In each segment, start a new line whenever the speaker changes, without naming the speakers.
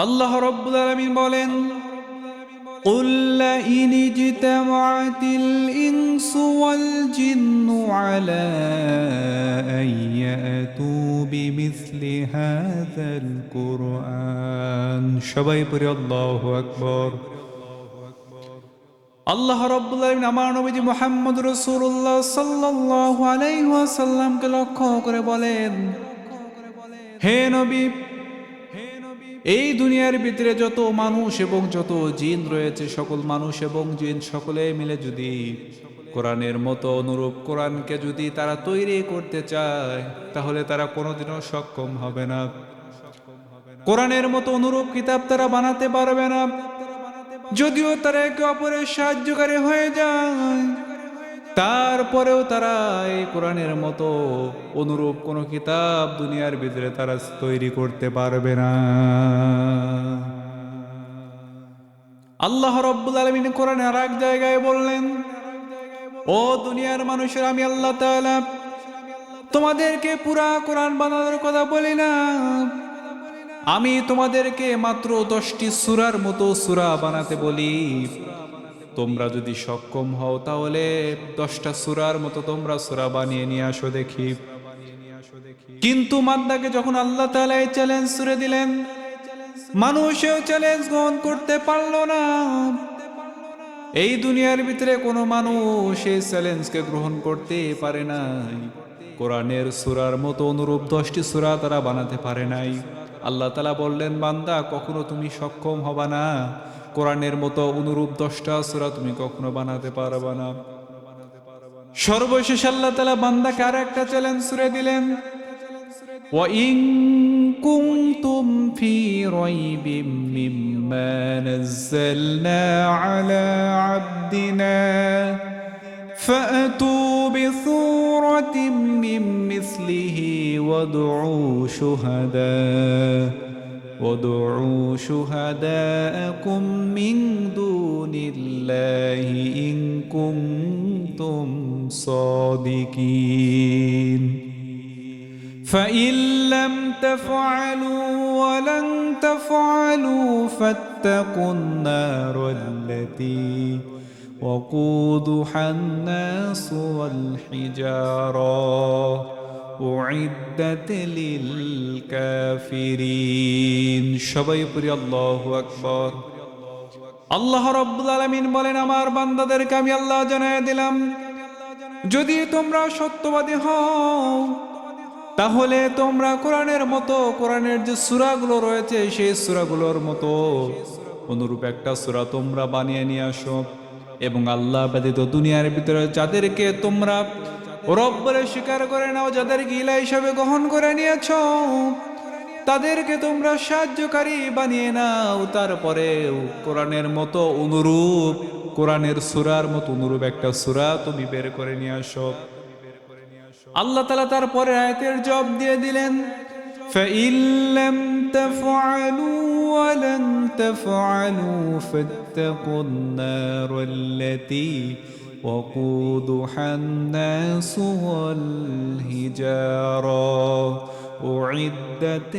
আল্লাহ রাব্বুল আলামিন বলেন, قُل لَّئِنِ اجْتَمَعَتِ الْإِنسُ وَالْجِنُّ عَلَىٰ أَن يَأْتُوا بِمِثْلِ هَٰذَا الْقُرْآنِ সবাই পড়ি আল্লাহু আকবার। আল্লাহ রাব্বুল আলামিন আমার নবীজি মুহাম্মদ রাসূলুল্লাহ সাল্লাল্লাহু আলাইহি ওয়াসাল্লামকে লক্ষ্য করে বলেন, হে নবী, এই দুনিয়ার ভিতরে যত মানুষ এবং যত জিন রয়েছে, সকল মানুষ এবং জিন সকলে মিলে যদি কোরআনের মতো অনুরূপ কোরআনকে যদি তারা তৈরি করতে চায়, তাহলে তারা কোনোদিনও সক্ষম হবে না। কোরআনের মতো অনুরূপ কিতাব তারা বানাতে পারবে না। যদিও তারা একে অপরের সাহায্যকারী হয়ে যায়, তারপরেও তারা এই কোরআনের মতো অনুরূপ কোন কিতাব দুনিয়ার ভিতরে তারা তৈরি করতে পারবে না। আল্লাহ রাব্বুল আলামিন কোরআনে আরেক জায়গায় বললেন, ও দুনিয়ার মানুষের, আমি আল্লাহ তাআলা তোমাদেরকে পুরা কোরআন বানানোর কথা বলি না, আমি তোমাদেরকে মাত্র 10টি সূরার মতো সূরা বানাতে বলি। তোমরা যদি সক্ষম হও তাহলে 10টা সূরার মতো তোমরা সূরা বানিয়ে নিয়ে আসো দেখি। কিন্তু বান্দাকে যখন আল্লাহ তাআলা এই চ্যালেঞ্জ ছুড়ে দিলেন, মানুষও চ্যালেঞ্জ গ্রহণ করতে পারলো না। এই দুনিয়ার ভিতরে কোনো মানুষ এই চ্যালেঞ্জকে গ্রহণ করতে পারে নাই। কোরআনের সূরার মতো অনুরূপ 10টি সূরা তারা বানাতে পারে নাই। আল্লাহ তাআলা বললেন, বান্দা কখনো তুমি সক্ষম হবা না, কোরআনের মতো অনুরূপ 10টা সূরা তুমি কখনো বানাতে পারবা না। সর্বশেষ আল্লাহ তাআলা বান্দাকে আর একটা চ্যালেঞ্জ ছুড়ে দিলেন, ওয়া ইন কুনতুম ফি রাইবিম মিম্মা নাযালনা আলা আবদিনা ফাআতু বিসূরাতিম মিন মিসলিহি وادعوا شهداءكم من دون الله إن كنتم صادقين فإن لم تفعلوا ولن تفعلوا فاتقوا النار التي وقودها الناس والحجارة أعدت للكافرين সবাই পড়ি আল্লাহু আকবার। আল্লাহ রাব্বুল আলামিন বলেন, আমার বান্দাদেরকে আমি আল্লাহ জানায় দিলাম, যদি তোমরা সত্যবাদী হও তাহলে তোমরা কোরআনের মতো, কোরআনের যে সূরাগুলো রয়েছে সেই সূরাগুলোর মতো অনুরূপ একটা সূরা তোমরা বানিয়ে নিয়ে আসো। এবং আল্লাহ ব্যতীত দুনিয়ার ভিতরে যাদেরকে তোমরা রব বলে স্বীকার করে নাও, যাদেরকে ইলাহ হিসাবে গ্রহণ করে নিয়েছ, তাদেরকে তোমরা সাহায্যকারী বানিয়ে নাও। তারপরেও কোরআনের মতো অনুরূপ, কোরআনের সূরার মতো অনুরূপ একটা সূরা তুমি বের করে নিয়ে আসো। আল্লাহ তাআলা তারপরে আয়াতের জবাব দিয়ে দিলেন, فَإِن لَّمْ تَفْعَلُوا وَلَن تَفْعَلُوا فَاتَّقُوا النَّارَ الَّتِي وقودها الناس والحجارة أعدت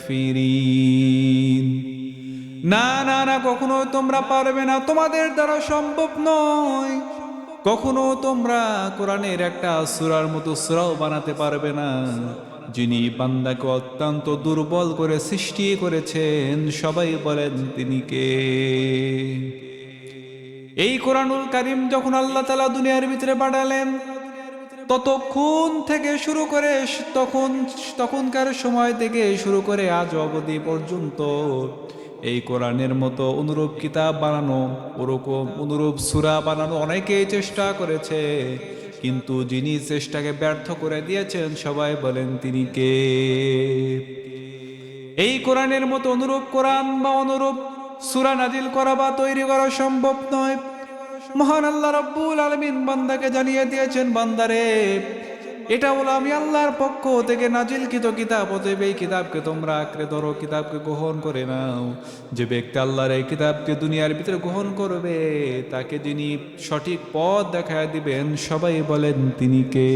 للكافرين না না না, কখনো তোমরা পারবে না, তোমাদের দ্বারা সম্ভব নয়। কখনো তোমরা কোরআনের একটা সূরার মতো সূরাও বানাতে পারবে না। যিনি বান্দাকে অত্যন্ত দুর্বল করে সৃষ্টি করেছেন, সবাই বলেন তিনি কে? এই কোরআনুল কারীম যখন আল্লাহ তাআলা দুনিয়ার ভিতরে পাঠালেন, ততক্ষণ থেকে শুরু করে তখনকার সময় থেকে শুরু করে আজ অবধি পর্যন্ত এই কোরআনের মতো অনুরূপ কিতাব বানানো, ওরকম অনুরূপ সূরা বানানো অনেকেই চেষ্টা করেছে, কিন্তু যিনি চেষ্টাকে ব্যর্থ করে দিয়েছেন, সবাই বলেন তিনি কে? এই কোরআনের মতো অনুরূপ কোরআন বা অনুরূপ সূরা নাজিল করা বা তৈরি করা সম্ভব নয়। মহান আল্লাহ রাব্বুল আলামিন বান্দাকে জানিয়ে দিয়েছেন, বান্দারে, এটা হলো আমি আল্লাহর পক্ষ থেকে নাজিলকৃত কিতাব, অতএব এই কিতাবকে তোমরা আঁকড়ে ধরো, কিতাবকে গ্রহণ করে নাও। যে ব্যক্তি আল্লাহর এই কিতাবকে দুনিয়ার ভিতরে গ্রহণ করবে, তাকে যিনি সঠিক পথ দেখায় দিবেন, সবাই বলেন তিনি কে?